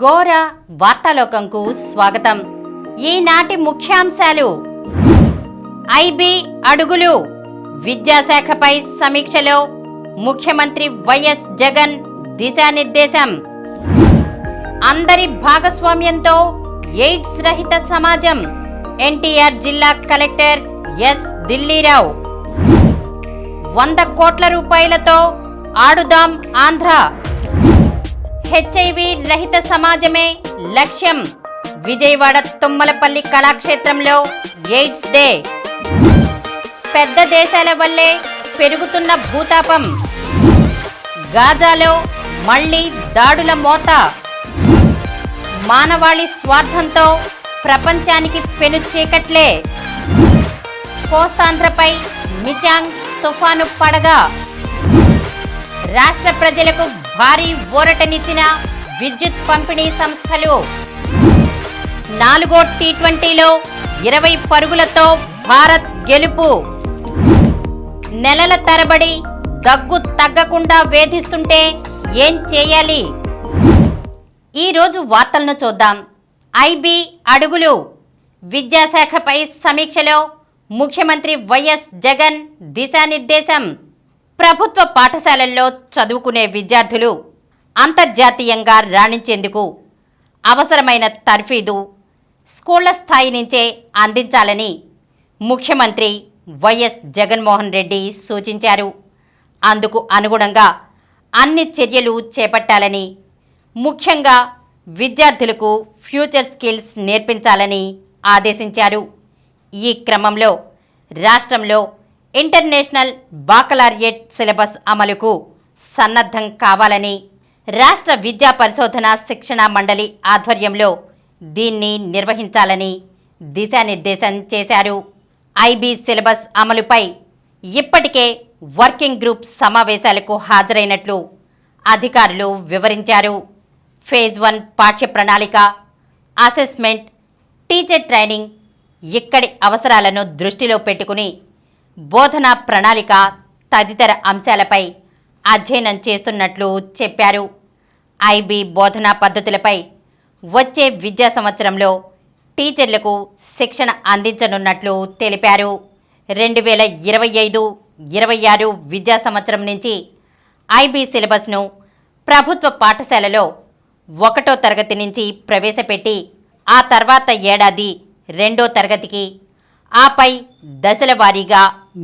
ఘోర వార్తాలోకంకు స్వాగతం. ఈనాటి ముఖ్యాంశాలు: ఐబీ అడుగులు, విద్యాశాఖపై సమీక్షలో ముఖ్యమంత్రి వైఎస్ జగన్ దిశానిర్దేశం, అందరి భాగస్వామ్యంతో ఎయిడ్స్ రహిత సమాజం, ఎన్టీఆర్ జిల్లా కలెక్టర్ ఎస్ దిల్లీరావు, 100 కోట్ల రూపాయలతో ఆడుదాం ఆంధ్ర, హెచ్ఐవి రహిత సమాజమే లక్ష్యం, విజయవాడ తుమ్మలపల్లి కళాక్షేత్రంలో ఎయిడ్స్ డే, పెద్ద దేశాల వల్లే పెరుగుతున్న భూతాపం, గాజాలో మళ్లీ దాడుల మోత, మానవాళి స్వార్థంతో ప్రపంచానికి పెను చీకట్లే, కోస్తాంధ్రపై మిచాంగ్ తుఫాను పడగ, రాష్ట్ర ప్రజలకు భారీ ఊరటనిచ్చిన విద్యుత్ పంపిణీ సంస్థలు, 4వ టీ20లో 20 పరుగులతో భారత్ గెలుపు, నెలల తరబడి దగ్గు తగ్గకుండా వేధిస్తుంటే ఏం చేయాలి? ఈరోజు వార్తలను చూద్దాం. ఐబీ అడుగులు, విద్యాశాఖపై సమీక్షలో ముఖ్యమంత్రి వైఎస్ జగన్ దిశానిర్దేశం. ప్రభుత్వ పాఠశాలల్లో చదువుకునే విద్యార్థులు అంతర్జాతీయంగా రాణించేందుకు అవసరమైన తర్ఫీదు స్కూళ్ల స్థాయి నుంచే అందించాలని ముఖ్యమంత్రి వైఎస్ జగన్మోహన్ రెడ్డి సూచించారు. అందుకు అనుగుణంగా అన్ని చర్యలు చేపట్టాలని, ముఖ్యంగా విద్యార్థులకు ఫ్యూచర్ స్కిల్స్ నేర్పించాలని ఆదేశించారు. ఈ క్రమంలో రాష్ట్రంలో ఇంటర్నేషనల్ బాకలారియట్ సిలబస్ అమలుకు సన్నద్ధం కావాలని రాష్ట్ర విద్యా పరిశోధన శిక్షణ మండలి ఆధ్వర్యంలో దీన్ని నిర్వహించాలని దిశానిర్దేశం చేశారు. ఐబీ సిలబస్ అమలుపై ఇప్పటికే వర్కింగ్ గ్రూప్ సమావేశాలకు హాజరైనట్లు అధికారులు వివరించారు. ఫేజ్ 1 పాఠ్య ప్రణాళిక, అసెస్మెంట్, టీచర్ ట్రైనింగ్, ఇక్కడి అవసరాలను దృష్టిలో పెట్టుకుని బోధనా ప్రణాళిక తదితర అంశాలపై అధ్యయనం చేస్తున్నట్లు చెప్పారు. ఐబీ బోధనా పద్ధతులపై వచ్చే విద్యా సంవత్సరంలో టీచర్లకు శిక్షణ అందించనున్నట్లు తెలిపారు. 2025-26 విద్యా సంవత్సరం నుంచి ఐబీ సిలబస్ను ప్రభుత్వ పాఠశాలలో 1వ తరగతి నుంచి ప్రవేశపెట్టి ఆ తర్వాత ఏడాది 2వ తరగతికి, ఆపై దశల వారీగా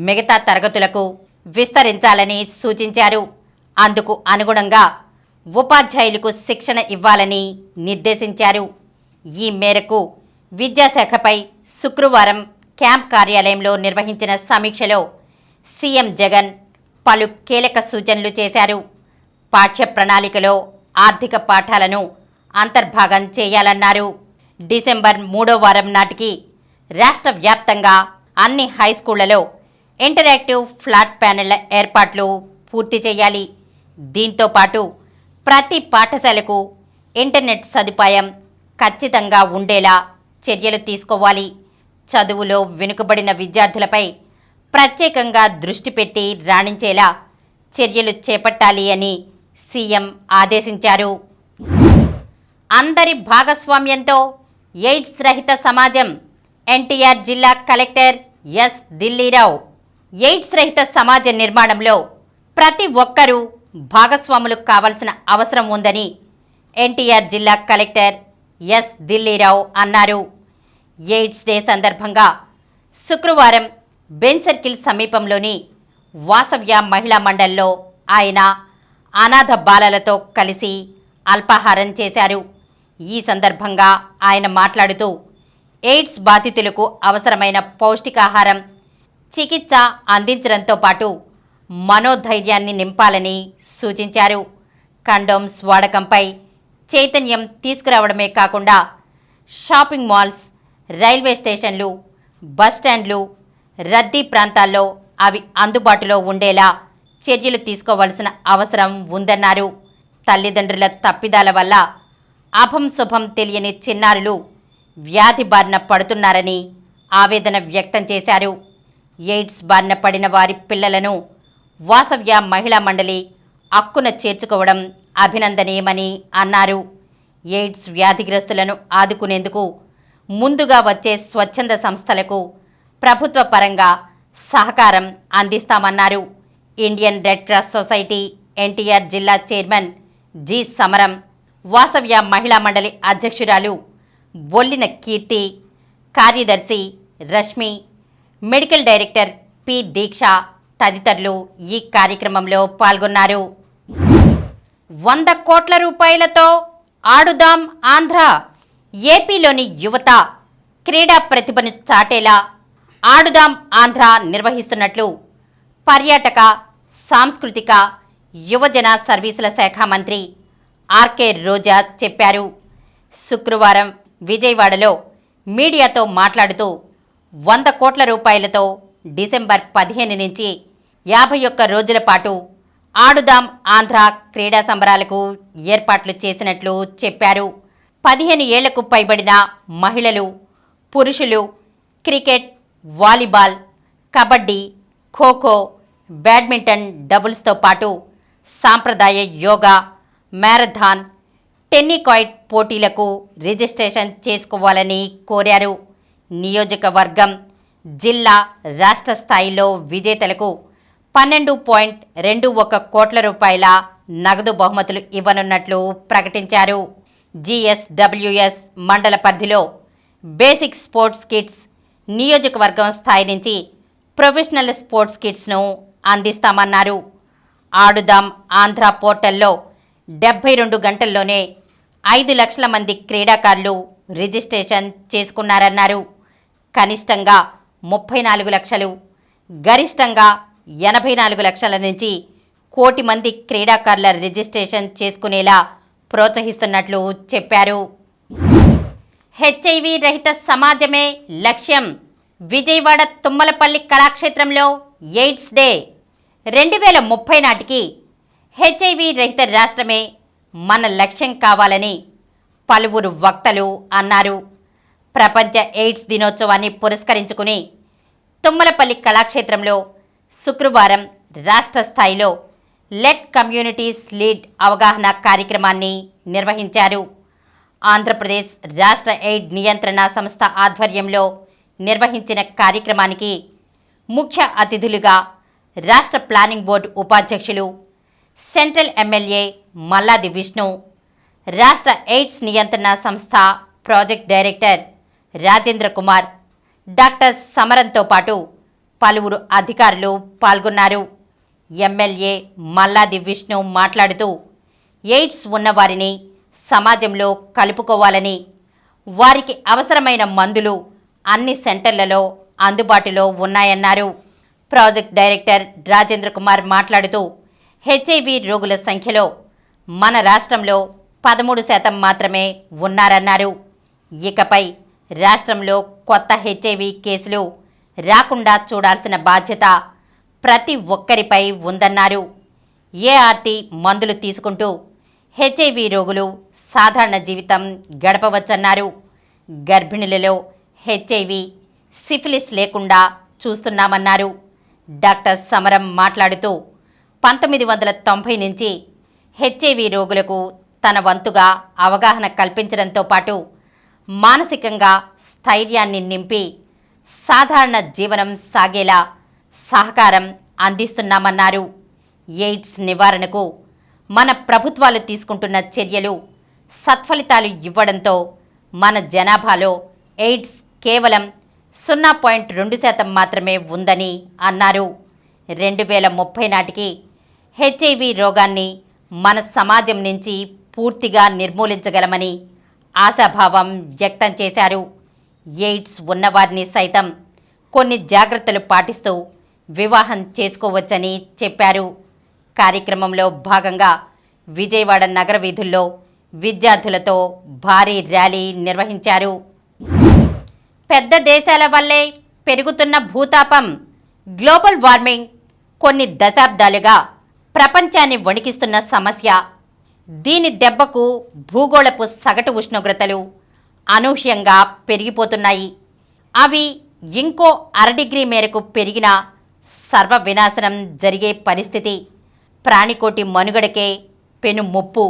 మిగతా తరగతులకు విస్తరించాలని సూచించారు. అందుకు అనుగుణంగా ఉపాధ్యాయులకు శిక్షణ ఇవ్వాలని నిర్దేశించారు. ఈ మేరకు విద్యాశాఖపై శుక్రవారం క్యాంప్ కార్యాలయంలో నిర్వహించిన సమీక్షలో సీఎం జగన్ పలు కీలక సూచనలు చేశారు. పాఠ్య ప్రణాళికలో ఆర్థిక పాఠాలను అంతర్భాగం చేయాలన్నారు. డిసెంబర్ 3వ వారం నాటికి రాష్ట్ర వ్యాప్తంగా అన్ని హైస్కూళ్లలో ఇంటరాక్టివ్ ఫ్లాట్ ప్యానెళ్ల ఏర్పాట్లు పూర్తి చేయాలి. దీంతో పాటు ప్రతి పాఠశాలకు ఇంటర్నెట్ సదుపాయం ఖచ్చితంగా ఉండేలా చర్యలు తీసుకోవాలి. చదువులో వెనుకబడిన విద్యార్థులపై ప్రత్యేకంగా దృష్టి పెట్టి రాణించేలా చర్యలు చేపట్టాలి అని సీఎం ఆదేశించారు. అందరి భాగస్వామ్యంతో ఎయిడ్స్ రహిత సమాజం, ఎన్టీఆర్ జిల్లా కలెక్టర్ ఎస్ దిల్లీరావు. ఎయిడ్స్ రహిత సమాజ నిర్మాణంలో ప్రతి ఒక్కరూ భాగస్వాములు కావాల్సిన అవసరం ఉందని ఎన్టీఆర్ జిల్లా కలెక్టర్ ఎస్ దిల్లీరావు అన్నారు. ఎయిడ్స్ డే సందర్భంగా శుక్రవారం బెన్ సర్కిల్ సమీపంలోని వాసవ్య మహిళా మండలిలో ఆయన అనాథ బాలలతో కలిసి అల్పాహారం చేశారు. ఈ సందర్భంగా ఆయన మాట్లాడుతూ ఎయిడ్స్ బాధితులకు అవసరమైన పౌష్టికాహారం, చికిత్స అందించడంతో పాటు మనోధైర్యాన్ని నింపాలని సూచించారు. కండోమ్స్ వాడకంపై చైతన్యం తీసుకురావడమే కాకుండా షాపింగ్ మాల్స్, రైల్వే స్టేషన్లు, బస్టాండ్లు, రద్దీ ప్రాంతాల్లో అవి అందుబాటులో ఉండేలా చర్యలు తీసుకోవాల్సిన అవసరం ఉందన్నారు. తల్లిదండ్రుల తప్పిదాల వల్ల అభం శుభం తెలియని చిన్నారులు వ్యాధి బారిన పడుతున్నారని ఆవేదన వ్యక్తం చేశారు. ఎయిడ్స్ బారిన పడిన వారి పిల్లలను వాసవ్య మహిళా మండలి అక్కున చేర్చుకోవడం అభినందనీయమని అన్నారు. ఎయిడ్స్ వ్యాధిగ్రస్తులను ఆదుకునేందుకు ముందుగా వచ్చే స్వచ్ఛంద సంస్థలకు ప్రభుత్వ పరంగా సహకారం అందిస్తామన్నారు. Indian red cross society NTR జిల్లా చైర్మన్ జి సమరం, వాసవ్య మహిళా మండలి అధ్యక్షురాలు బొల్లిన కీర్తి, కార్యదర్శి రష్మి, మెడికల్ డైరెక్టర్ పి దీక్ష తదితరులు ఈ కార్యక్రమంలో పాల్గొన్నారు. 100 కోట్ల రూపాయలతో ఆడుదాం ఆంధ్ర. ఏపీలోని యువత క్రీడా ప్రతిభను చాటేలా ఆడుదాం ఆంధ్ర నిర్వహిస్తున్నట్లు పర్యాటక, సాంస్కృతిక, యువజన సర్వీసుల శాఖ మంత్రి ఆర్కే రోజా చెప్పారు. శుక్రవారం విజయవాడలో మీడియాతో మాట్లాడుతూ 100 కోట్ల రూపాయలతో డిసెంబర్ 15 నుంచి 51 రోజుల పాటు ఆడుదాం ఆంధ్ర క్రీడా సంబరాలకు ఏర్పాట్లు చేసినట్లు చెప్పారు. 15 ఏళ్లకు పైబడిన మహిళలు, పురుషులు cricket, volleyball, kabaddi, kho-kho, badminton డబుల్స్తో పాటు సాంప్రదాయ యోగా, మ్యారథాన్, టెన్నికాయిడ్ పోటీలకు రిజిస్ట్రేషన్ చేసుకోవాలని కోరారు. నియోజకవర్గం, జిల్లా, రాష్ట్ర స్థాయిలో విజేతలకు 12.21 కోట్ల రూపాయల నగదు బహుమతులు ఇవ్వనున్నట్లు ప్రకటించారు. GSWS మండల పరిధిలో బేసిక్ స్పోర్ట్స్ కిట్స్, నియోజకవర్గం స్థాయి నుంచి ప్రొఫెషనల్ స్పోర్ట్స్ కిట్స్ను అందిస్తామన్నారు. ఆడుదాం ఆంధ్ర పోర్టల్లో 72 గంటల్లోనే 5 లక్షల మంది క్రీడాకారులు రిజిస్ట్రేషన్ చేసుకున్నారన్నారు. కనిష్టంగా 34 లక్షలు, గరిష్టంగా 84 లక్షల నుంచి 1 కోటి మంది క్రీడాకారుల రిజిస్ట్రేషన్ చేసుకునేలా ప్రోత్సహిస్తున్నట్లు చెప్పారు. HIV రహిత సమాజమే లక్ష్యం. విజయవాడ తుమ్మలపల్లి కళాక్షేత్రంలో ఎయిడ్స్ డే. 2030 నాటికి HIV రహిత రాష్ట్రమే మన లక్ష్యం కావాలని పలువురు వక్తలు అన్నారు. ప్రపంచ ఎయిడ్స్ దినోత్సవాన్ని పురస్కరించుకుని తుమ్మలపల్లి కళాక్షేత్రంలో శుక్రవారం రాష్ట్ర స్థాయిలో లెట్ కమ్యూనిటీస్ లీడ్ అవగాహన కార్యక్రమాన్ని నిర్వహించారు. ఆంధ్రప్రదేశ్ రాష్ట్ర ఎయిడ్ నియంత్రణ సంస్థ ఆధ్వర్యంలో నిర్వహించిన కార్యక్రమానికి ముఖ్య అతిథులుగా రాష్ట్ర ప్లానింగ్ బోర్డు ఉపాధ్యక్షులు, సెంట్రల్ ఎమ్మెల్యే మల్లాది విష్ణు, రాష్ట్ర ఎయిడ్స్ నియంత్రణ సంస్థ project director Rajendra Kumar, doctor సమరంతో పాటు పలువురు అధికారులు పాల్గొన్నారు. ఎమ్మెల్యే మల్లాది విష్ణు మాట్లాడుతూ ఎయిడ్స్ ఉన్నవారిని సమాజంలో కలుపుకోవాలని, వారికి అవసరమైన మందులు అన్ని సెంటర్లలో అందుబాటులో ఉన్నాయన్నారు. ప్రాజెక్ట్ డైరెక్టర్ రాజేంద్ర కుమార్ మాట్లాడుతూ HIV రోగుల సంఖ్యలో మన రాష్ట్రంలో 13% మాత్రమే ఉన్నారన్నారు. ఇకపై రాష్ట్రంలో కొత్త HIV కేసులు రాకుండా చూడాల్సిన బాధ్యత ప్రతి ఒక్కరిపై ఉందన్నారు. ART మందులు తీసుకుంటూ HIV రోగులు సాధారణ జీవితం గడపవచ్చన్నారు. గర్భిణులలో HIV, సిఫిలిస్ లేకుండా చూస్తున్నామన్నారు. డాక్టర్ సమరం మాట్లాడుతూ 1990 నుంచి HIV రోగులకు తన వంతుగా అవగాహన కల్పించడంతో పాటు మానసికంగా స్థైర్యాన్ని నింపి సాధారణ జీవనం సాగేలా సహకారం అందిస్తున్నామన్నారు. ఎయిడ్స్ నివారణకు మన ప్రభుత్వాలు తీసుకుంటున్న చర్యలు సత్ఫలితాలు ఇవ్వడంతో మన జనాభాలో ఎయిడ్స్ కేవలం 0.2% మాత్రమే ఉందని అన్నారు. 2030 నాటికి HIV రోగాన్ని మన సమాజం నుంచి పూర్తిగా నిర్మూలించగలమని ఆశాభావం వ్యక్తం చేశారు. ఎయిడ్స్ ఉన్నవారిని సైతం కొన్ని జాగ్రత్తలు పాటిస్తూ వివాహం చేసుకోవచ్చని చెప్పారు. కార్యక్రమంలో భాగంగా విజయవాడ నగర వీధుల్లో విద్యార్థులతో భారీ ర్యాలీ నిర్వహించారు. పెద్ద దేశాల వల్లే పెరుగుతున్న భూతాపం, గ్లోబల్ వార్మింగ్ కొన్ని దశాబ్దాలుగా ప్రపంచాన్ని వణికిస్తున్న సమస్య. దీని దెబ్బకు భూగోళపు సగటు ఉష్ణోగ్రతలు అనూహ్యంగా పెరిగిపోతున్నాయి. అవి ఇంకో 1/2 డిగ్రీ మేరకు పెరిగినా సర్వ వినాశనం జరిగే పరిస్థితి. ప్రాణికోటి మనుగడకే పెను ముప్పు.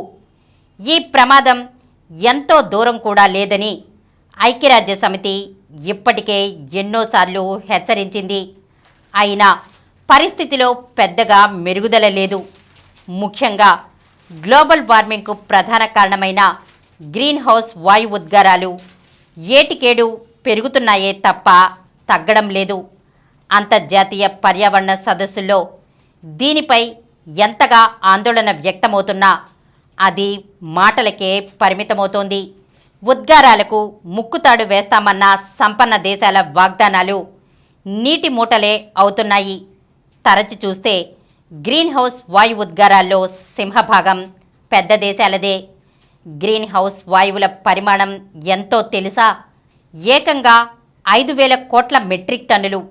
ఈ ప్రమాదం ఎంతో దూరం కూడా లేదని ఐక్యరాజ్య సమితి ఇప్పటికే ఎన్నోసార్లు హెచ్చరించింది. అయినా పరిస్థితిలో పెద్దగా మెరుగుదల లేదు. ముఖ్యంగా గ్లోబల్ వార్మింగ్కు ప్రధాన కారణమైన గ్రీన్ హౌస్ వాయు ఉద్గారాలు ఏటికేడు పెరుగుతున్నాయే తప్ప తగ్గడం లేదు. అంతర్జాతీయ పర్యావరణ సదస్సుల్లో దీనిపై ఎంతగా ఆందోళన వ్యక్తమవుతున్నా అది మాటలకే పరిమితమవుతోంది. ఉద్గారాలకు ముక్కుతాడు వేస్తామన్న సంపన్న దేశాల వాగ్దానాలు నీటి మూటలే అవుతున్నాయి. తరచి చూస్తే గ్రీన్ హౌస్ వాయు ఉద్గారాల్లో సింహభాగం పెద్ద దేశాలదే. గ్రీన్ హౌస్ వాయువుల పరిమాణం ఎంతో తెలుసా? ఏకంగా 5,000 కోట్ల మెట్రిక్ టన్నులు.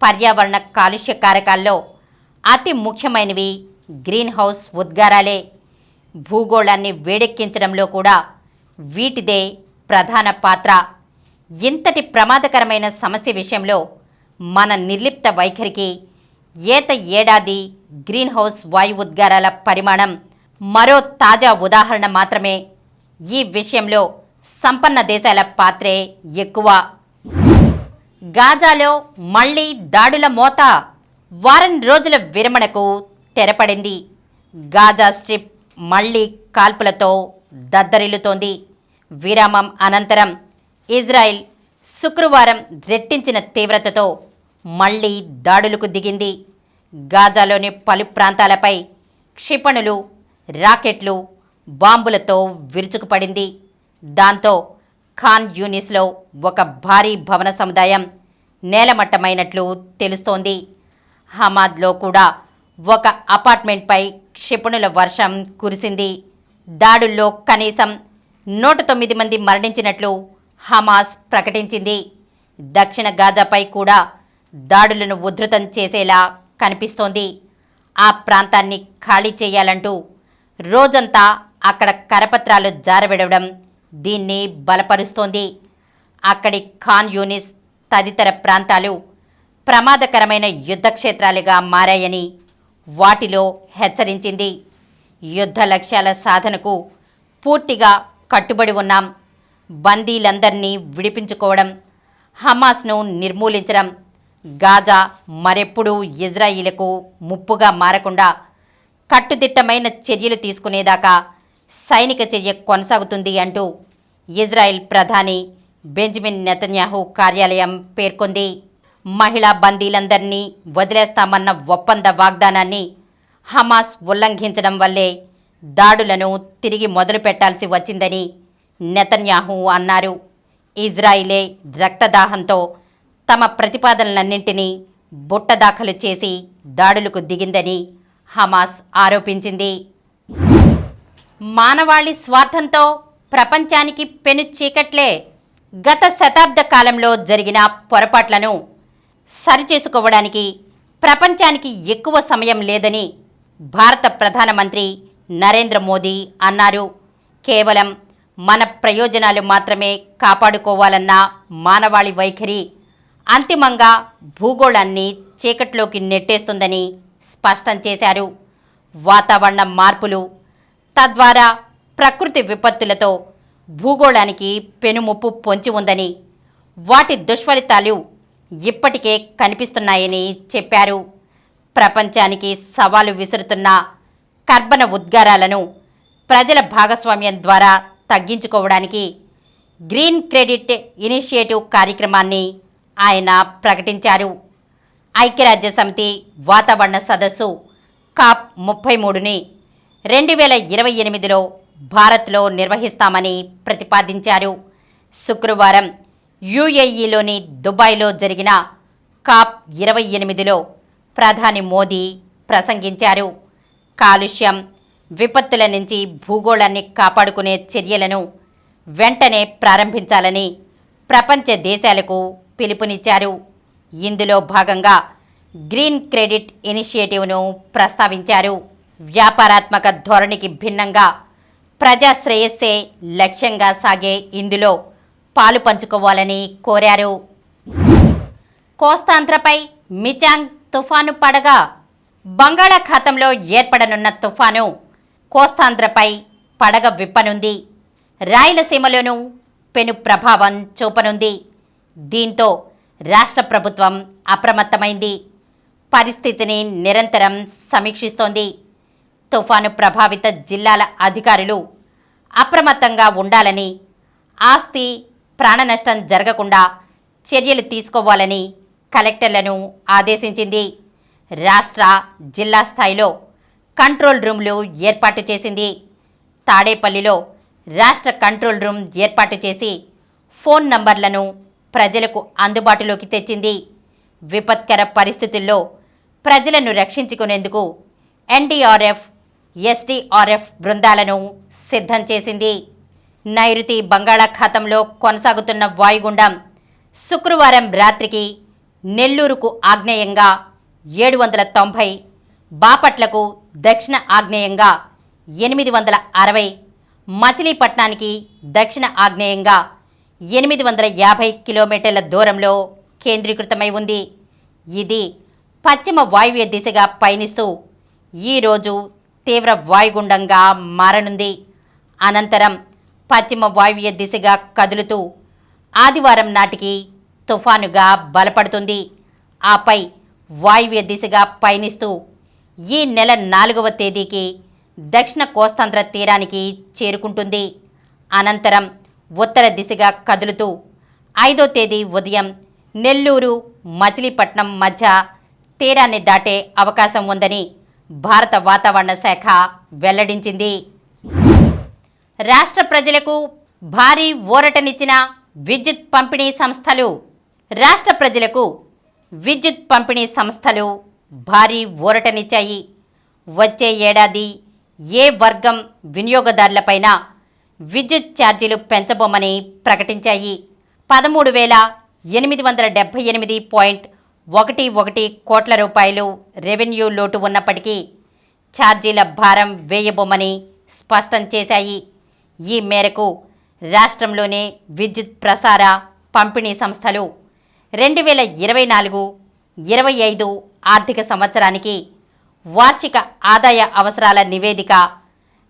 పర్యావరణ కాలుష్య కారకాల్లో అతి ముఖ్యమైనవి గ్రీన్ హౌస్ ఉద్గారాలే. భూగోళాన్ని వేడెక్కించడంలో కూడా వీటిదే ప్రధాన పాత్ర. ఇంతటి ప్రమాదకరమైన సమస్య విషయంలో మన నిర్లిప్త వైఖరికి ఏత ఏడాది గ్రీన్ హౌస్ వాయు ఉద్గారాల పరిమాణం మరో తాజా ఉదాహరణ మాత్రమే. ఈ విషయంలో సంపన్న దేశాల పాత్రే ఎక్కువ. గాజాలో మళ్లీ దాడుల మోత. వారం రోజుల విరమణకు తెరపడింది. గాజా స్ట్రిప్ మళ్లీ కాల్పులతో దద్దరిల్లుతోంది. విరామం అనంతరం ఇజ్రాయెల్ శుక్రవారం రెట్టించిన తీవ్రతతో మళ్లీ దాడులకు దిగింది. గాజాలోని పలు ప్రాంతాలపై క్షిపణులు, రాకెట్లు, బాంబులతో విరుచుకుపడింది. దాంతో ఖాన్ యూనిస్లో ఒక భారీ భవన సముదాయం నేలమట్టమైనట్లు తెలుస్తోంది. హమాద్లో కూడా ఒక అపార్ట్మెంట్పై క్షిపణుల వర్షం కురిసింది. దాడుల్లో కనీసం 109 మంది మరణించినట్లు హమాస్ ప్రకటించింది. దక్షిణ గాజాపై కూడా దాడులను ఉధృతం చేసేలా కనిపిస్తోంది. ఆ ప్రాంతాన్ని ఖాళీ చేయాలంటూ రోజంతా అక్కడ కరపత్రాలు జారవిడవడం దీన్ని బలపరుస్తోంది. అక్కడి ఖాన్ యూనిస్ తదితర ప్రాంతాలు ప్రమాదకరమైన యుద్ధక్షేత్రాలుగా మారాయని వాటిలో హెచ్చరించింది. యుద్ధ లక్ష్యాల సాధనకు పూర్తిగా కట్టుబడి ఉన్నాం. బందీలందరినీ విడిపించుకోవడం, హమాస్ను నిర్మూలించడం, గాజా మరెప్పుడూ ఇజ్రాయిల్కు ముప్పుగా మారకుండా కట్టుదిట్టమైన చర్యలు తీసుకునేదాకా సైనిక చర్య కొనసాగుతుంది అంటూ ఇజ్రాయెల్ ప్రధాని బెంజమిన్ నెతన్యాహు కార్యాలయం పేర్కొంది. మహిళా బందీలందరినీ వదిలేస్తామన్న ఒప్పంద వాగ్దానాన్ని హమాస్ ఉల్లంఘించడం వల్లే దాడులను తిరిగి మొదలుపెట్టాల్సి వచ్చిందని నెతన్యాహు అన్నారు. ఇజ్రాయిలే రక్తదాహంతో తమ ప్రతిపాదనలన్నింటినీ బుట్టదాఖలు చేసి దాడులకు దిగిందని హమాస్ ఆరోపించింది. మానవాళి స్వార్థంతో ప్రపంచానికి పెను చీకట్లే. గత శతాబ్ద కాలంలో జరిగిన పొరపాట్లను సరిచేసుకోవడానికి ప్రపంచానికి ఎక్కువ సమయం లేదని భారత ప్రధానమంత్రి నరేంద్ర మోదీ అన్నారు. కేవలం మన ప్రయోజనాలు మాత్రమే కాపాడుకోవాలన్న మానవాళి వైఖరి అంతిమంగా భూగోళాన్ని చీకట్లోకి నెట్టేస్తుందని స్పష్టం చేశారు. వాతావరణ మార్పులు, తద్వారా ప్రకృతి విపత్తులతో భూగోళానికి పెనుముప్పు పొంచి ఉందని, వాటి దుష్ఫలితాలు ఇప్పటికే కనిపిస్తున్నాయని చెప్పారు. ప్రపంచానికి సవాలు విసురుతున్న కర్బన ఉద్గారాలను ప్రజల భాగస్వామ్యం ద్వారా తగ్గించుకోవడానికి గ్రీన్ క్రెడిట్ ఇనిషియేటివ్ కార్యక్రమాన్ని ఆయన ప్రకటించారు. ఐక్యరాజ్య సమితి వాతావరణ సదస్సు COP33ని 2028లో భారత్లో నిర్వహిస్తామని ప్రతిపాదించారు. శుక్రవారం యుఏఈలోని దుబాయ్లో జరిగిన COP28లో ప్రధాని మోదీ ప్రసంగించారు. కాలుష్యం, విపత్తుల నుంచి భూగోళాన్ని కాపాడుకునే చర్యలను వెంటనే ప్రారంభించాలని ప్రపంచ దేశాలకు పిలుపునిచ్చారు. ఇందులో భాగంగా గ్రీన్ క్రెడిట్ ఇనిషియేటివ్ను ప్రస్తావించారు. వ్యాపారాత్మక ధోరణికి భిన్నంగా ప్రజా శ్రేయస్సే లక్ష్యంగా సాగే ఇందులో పాలు పంచుకోవాలని కోరారు. కోస్తాంధ్రపై మిచాంగ్ తుఫాను పడగా. బంగాళాఖాతంలో ఏర్పడనున్న తుఫాను కోస్తాంధ్రపై పడగ విప్పనుంది. రాయలసీమలోనూ పెను ప్రభావం చూపనుంది. దీంతో రాష్ట్ర ప్రభుత్వం అప్రమత్తమైంది. పరిస్థితిని నిరంతరం సమీక్షిస్తోంది. తుఫాను ప్రభావిత జిల్లాల అధికారులు అప్రమత్తంగా ఉండాలని, ఆస్తి ప్రాణనష్టం జరగకుండా చర్యలు తీసుకోవాలని కలెక్టర్లను ఆదేశించింది. రాష్ట్ర జిల్లా స్థాయిలో కంట్రోల్ రూమ్లు ఏర్పాటు చేసింది. తాడేపల్లిలో రాష్ట్ర కంట్రోల్ రూమ్ ఏర్పాటు చేసి ఫోన్ నంబర్లను ప్రజలకు అందుబాటులోకి తెచ్చింది. విపత్కర పరిస్థితుల్లో ప్రజలను రక్షించుకునేందుకు ఎన్డీఆర్ఎఫ్, ఎస్డీఆర్ఎఫ్ బృందాలను సిద్ధం చేసింది. నైరుతి బంగాళాఖాతంలో కొనసాగుతున్న వాయుగుండం శుక్రవారం రాత్రికి నెల్లూరుకు ఆగ్నేయంగా 790, బాపట్లకు దక్షిణ ఆగ్నేయంగా 860, మచిలీపట్నానికి దక్షిణ ఆగ్నేయంగా 850 కిలోమీటర్ల దూరంలో కేంద్రీకృతమై ఉంది. ఇది పశ్చిమ వాయువ్య దిశగా పయనిస్తూ ఈరోజు తీవ్ర వాయుగుండంగా మారనుంది. అనంతరం పశ్చిమ వాయువ్య దిశగా కదులుతూ ఆదివారం నాటికి తుఫానుగా బలపడుతుంది. ఆపై వాయువ్య దిశగా పయనిస్తూ ఈ నెల 4వ తేదీకి దక్షిణ కోస్తాంధ్ర తీరానికి చేరుకుంటుంది. అనంతరం ఉత్తర దిశగా కదులుతూ 5వ తేదీ ఉదయం నెల్లూరు, మచిలీపట్నం మధ్య తీరాన్ని దాటే అవకాశం ఉందని భారత వాతావరణ శాఖ వెల్లడించింది. రాష్ట్ర ప్రజలకు భారీ ఊరటనిచ్చిన విద్యుత్ పంపిణీ సంస్థలు. రాష్ట్ర ప్రజలకు విద్యుత్ పంపిణీ సంస్థలు భారీ ఊరటనిచ్చాయి. వచ్చే ఏడాది ఏ వర్గం వినియోగదారులపైన విద్యుత్ ఛార్జీలు పెంచబోమని ప్రకటించాయి. 13,878.11 కోట్ల రూపాయలు రెవెన్యూ లోటు ఉన్నప్పటికీ ఛార్జీల భారం వేయబోమని స్పష్టం చేశాయి. ఈ మేరకు రాష్ట్రంలోనే విద్యుత్ ప్రసార పంపిణీ సంస్థలు 2024-25 ఆర్థిక సంవత్సరానికి వార్షిక ఆదాయ అవసరాల నివేదిక,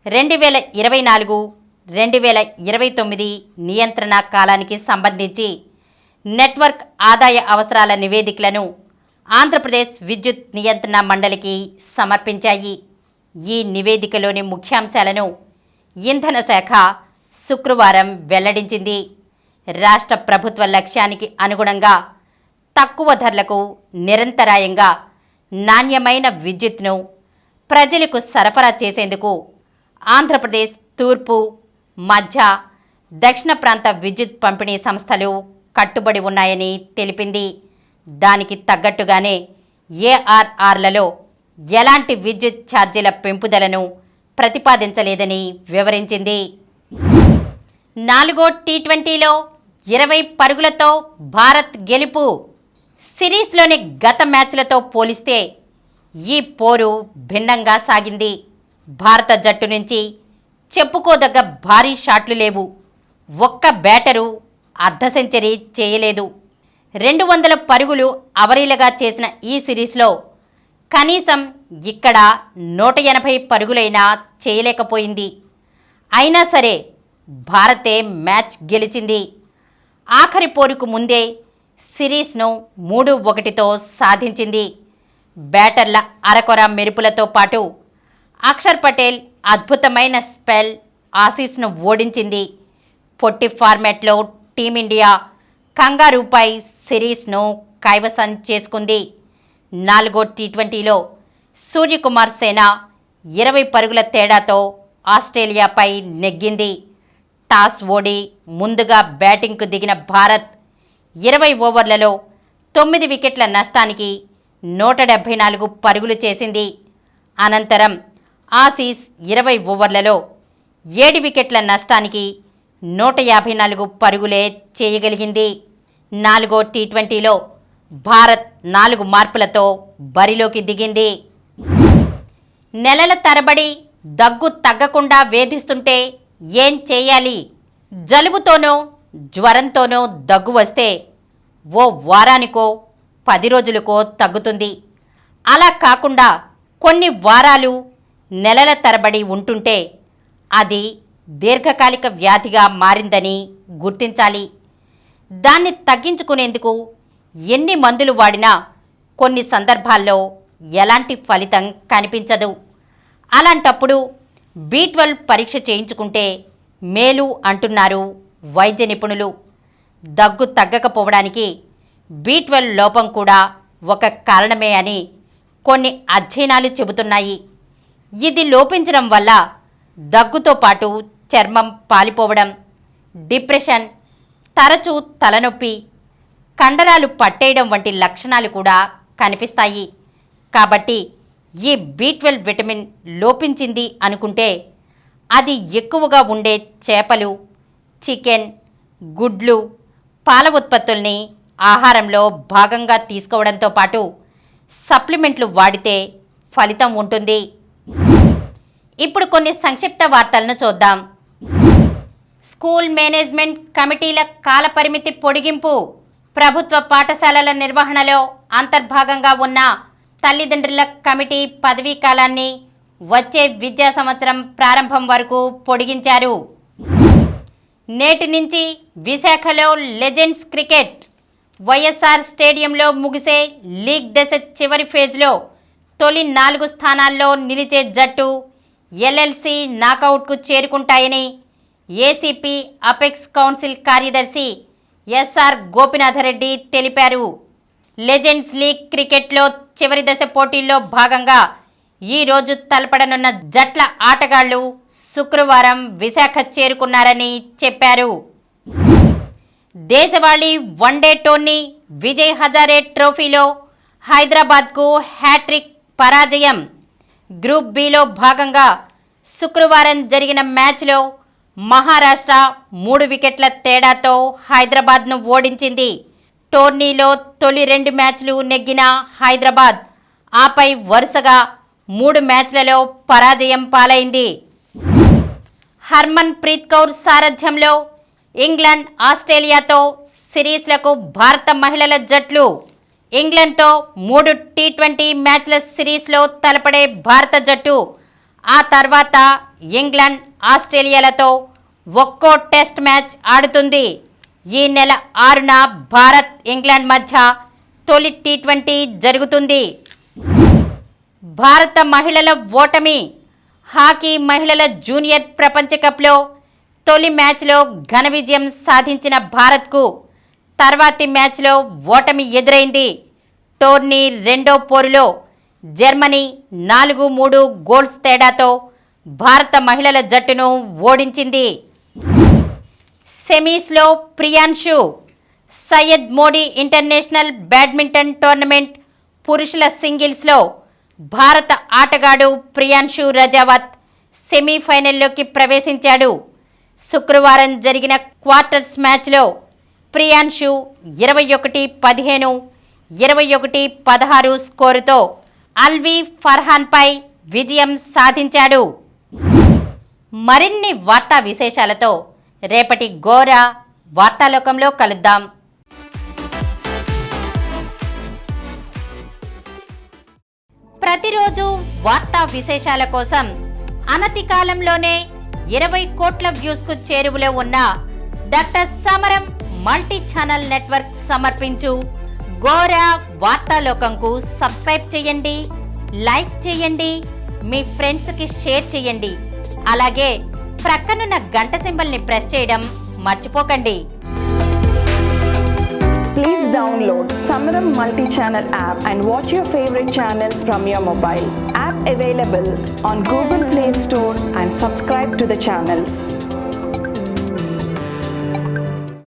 2024-2029 నియంత్రణ కాలానికి సంబంధించి నెట్వర్క్ ఆదాయ అవసరాల నివేదికలను ఆంధ్రప్రదేశ్ విద్యుత్ నియంత్రణ మండలికి సమర్పించాయి. ఈ నివేదికలోని ముఖ్యాంశాలను ఇంధన శాఖ శుక్రవారం వెల్లడించింది. రాష్ట్ర ప్రభుత్వ లక్ష్యానికి అనుగుణంగా తక్కువ ధరలకు నిరంతరాయంగా నాణ్యమైన విద్యుత్ను ప్రజలకు సరఫరా చేసేందుకు ఆంధ్రప్రదేశ్ తూర్పు, మధ్య, దక్షిణ ప్రాంత విద్యుత్ పంపిణీ సంస్థలు కట్టుబడి ఉన్నాయని తెలిపింది. దానికి తగ్గట్టుగానే ఏఆర్ఆర్లలో ఎలాంటి విద్యుత్ ఛార్జీల పెంపుదలను ప్రతిపాదించలేదని వివరించింది. 4వ టీ20లో 20 పరుగులతో భారత్ గెలుపు. సిరీస్లోని గత మ్యాచ్లతో పోలిస్తే ఈ పోరు భిన్నంగా సాగింది. భారత జట్టు నుంచి చెప్పుకోదగ్గ భారీ షాట్లు లేవు. ఒక్క బ్యాటరు అర్ధ సెంచరీ చేయలేదు. 200 పరుగులు అవలీలగా చేసిన ఈ సిరీస్లో కనీసం ఇక్కడ 180 పరుగులైనా చేయలేకపోయింది. అయినా సరే భారతే మ్యాచ్ గెలిచింది. ఆఖరి పోరుకు ముందే సిరీస్ను 3-1తో సాధించింది. బ్యాటర్ల అరకొర మెరుపులతో పాటు అక్షర్ పటేల్ అద్భుతమైన స్పెల్ ఆసీస్ను ఓడించింది. పొట్టి ఫార్మాట్లో టీమిండియా కంగారూపై సిరీస్ను కైవసం చేసుకుంది. 4వ టీ20లో సూర్యకుమార్ సేన 20 పరుగుల తేడాతో ఆస్ట్రేలియాపై నెగ్గింది. టాస్ ఓడి ముందుగా బ్యాటింగ్కు దిగిన భారత్ 20 ఓవర్లలో 9 వికెట్ల నష్టానికి 174 పరుగులు చేసింది. అనంతరం ఆసీస్ 20 ఓవర్లలో 7 వికెట్ల నష్టానికి 154 పరుగులే చేయగలిగింది. 4వ టీ20లో భారత్ 4 మార్పులతో బరిలోకి దిగింది. నెలల తరబడి దగ్గు తగ్గకుండా వేధిస్తుంటే ఏం చేయాలి? జలుబుతోనో జ్వరంతోనో దగ్గు వస్తే ఓ వారానికో 10 రోజులకో తగ్గుతుంది. అలా కాకుండా కొన్ని వారాలు, నెలల తరబడి ఉంటుంటే అది దీర్ఘకాలిక వ్యాధిగా మారిందని గుర్తించాలి. దాన్ని తగ్గించుకునేందుకు ఎన్ని మందులు వాడినా కొన్ని సందర్భాల్లో ఎలాంటి ఫలితం కనిపించదు. అలాంటప్పుడు B12 పరీక్ష చేయించుకుంటే మేలు అంటున్నారు వైద్య నిపుణులు. దగ్గు తగ్గకపోవడానికి B12 లోపం కూడా ఒక కారణమే అని కొన్ని అధ్యయనాలు చెబుతున్నాయి. ఇది లోపించడం వల్ల దగ్గుతో పాటు చర్మం పాలిపోవడం, డిప్రెషన్, తరచూ తలనొప్పి, కండరాలు పట్టేయడం వంటి లక్షణాలు కూడా కనిపిస్తాయి. కాబట్టి ఈ B12 విటమిన్ లోపించింది అనుకుంటే అది ఎక్కువగా ఉండే చేపలు, చికెన్, గుడ్లు, పాల ఉత్పత్తుల్ని ఆహారంలో భాగంగా తీసుకోవడంతో పాటు సప్లిమెంట్లు వాడితే ఫలితం ఉంటుంది. ఇప్పుడు కొన్ని సంక్షిప్త వార్తలను చూద్దాం. స్కూల్ మేనేజ్మెంట్ కమిటీల కాలపరిమితి పొడిగింపు. ప్రభుత్వ పాఠశాలల నిర్వహణలో అంతర్భాగంగా ఉన్న తల్లిదండ్రుల కమిటీ పదవీ కాలాన్ని వచ్చే విద్యా సంవత్సరం ప్రారంభం వరకు పొడిగించారు. నేటి నుంచి విశాఖలో లెజెండ్స్ క్రికెట్. వైఎస్ఆర్ స్టేడియంలో ముగిసే లీగ్ దశ చివరి ఫేజ్లో తొలి 4 స్థానాల్లో నిలిచే జట్టు LLC నాకౌట్కు చేరుకుంటాయని ఏసీపీ అపెక్స్ కౌన్సిల్ కార్యదర్శి SR గోపినాథరెడ్డి తెలిపారు. లెజెండ్స్ లీగ్ క్రికెట్లో చివరి దశ పోటీల్లో భాగంగా ఈరోజు తలపడనున్న జట్ల ఆటగాళ్లు శుక్రవారం విశాఖ చేరుకున్నారని చెప్పారు. దేశవాళీ వన్డే టోర్నీ విజయ్ హజారే ట్రోఫీలో హైదరాబాద్కు హ్యాట్రిక్ పరాజయం. గ్రూప్ బిలో భాగంగా శుక్రవారం జరిగిన మ్యాచ్లో మహారాష్ట్ర 3 వికెట్ల తేడాతో హైదరాబాద్ను ఓడించింది. టోర్నీలో తొలి 2 మ్యాచ్లు నెగ్గిన హైదరాబాద్ ఆపై వరుసగా 3 మ్యాచ్లలో పరాజయం పాలైంది. హర్మన్ ప్రీత్ కౌర్ సారథ్యంలో ఇంగ్లాండ్ ఆస్ట్రేలియాతో సిరీస్లకు భారత మహిళల జట్లు. ఇంగ్లాండ్తో 3 T20 మ్యాచ్ల సిరీస్లో తలపడే భారత జట్టు ఆ తర్వాత ఇంగ్లాండ్ ఆస్ట్రేలియాలతో ఒక్కో టెస్ట్ మ్యాచ్ ఆడుతుంది. ఈ నెల 6న భారత్ ఇంగ్లాండ్ మధ్య తొలి T20 జరుగుతుంది. భారత మహిళల ఓటమి. హాకీ మహిళల జూనియర్ ప్రపంచ కప్లో తొలి మ్యాచ్లో ఘన విజయం సాధించిన భారత్కు తర్వాతి మ్యాచ్లో ఓటమి ఎదురైంది. టోర్నీ రెండో పోరులో జర్మనీ 4-3 గోల్స్ తేడాతో భారత మహిళల జట్టును ఓడించింది. సెమీస్లో Priyanshu. Syed Modi international badminton tournament పురుషుల సింగిల్స్లో భారత ఆటగాడు ప్రియాన్షు రజావత్ సెమీఫైనల్లోకి ప్రవేశించాడు. శుక్రవారం జరిగిన క్వార్టర్స్ మ్యాచ్లో ప్రియాన్షు 21-15, 21-16 స్కోరుతో అల్వీ ఫర్హాన్పై విజయం సాధించాడు. మరిన్ని వార్తా విశేషాలతో రేపటి గోరా వార్తాలోకంలో కలుద్దాం. ప్రతిరోజు వార్తా విశేషాల కోసం అనతి కాలంలోనే 20 కోట్ల వ్యూస్కు చేరువలో ఉన్న డాక్టర్ సమరం మల్టీ ఛానల్ నెట్వర్క్ సమర్పించు గోరా వార్తాలోకంకు సబ్స్క్రైబ్ చేయండి, లైక్ చేయండి, మీ ఫ్రెండ్స్కి షేర్ చేయండి. అలాగే ప్రక్కనున్న గంట సింబల్ని ప్రెస్ చేయడం మర్చిపోకండి. Please download Samaram multi-channel app and watch your favorite channels from your mobile. App available on Google Play Store and subscribe to the channels.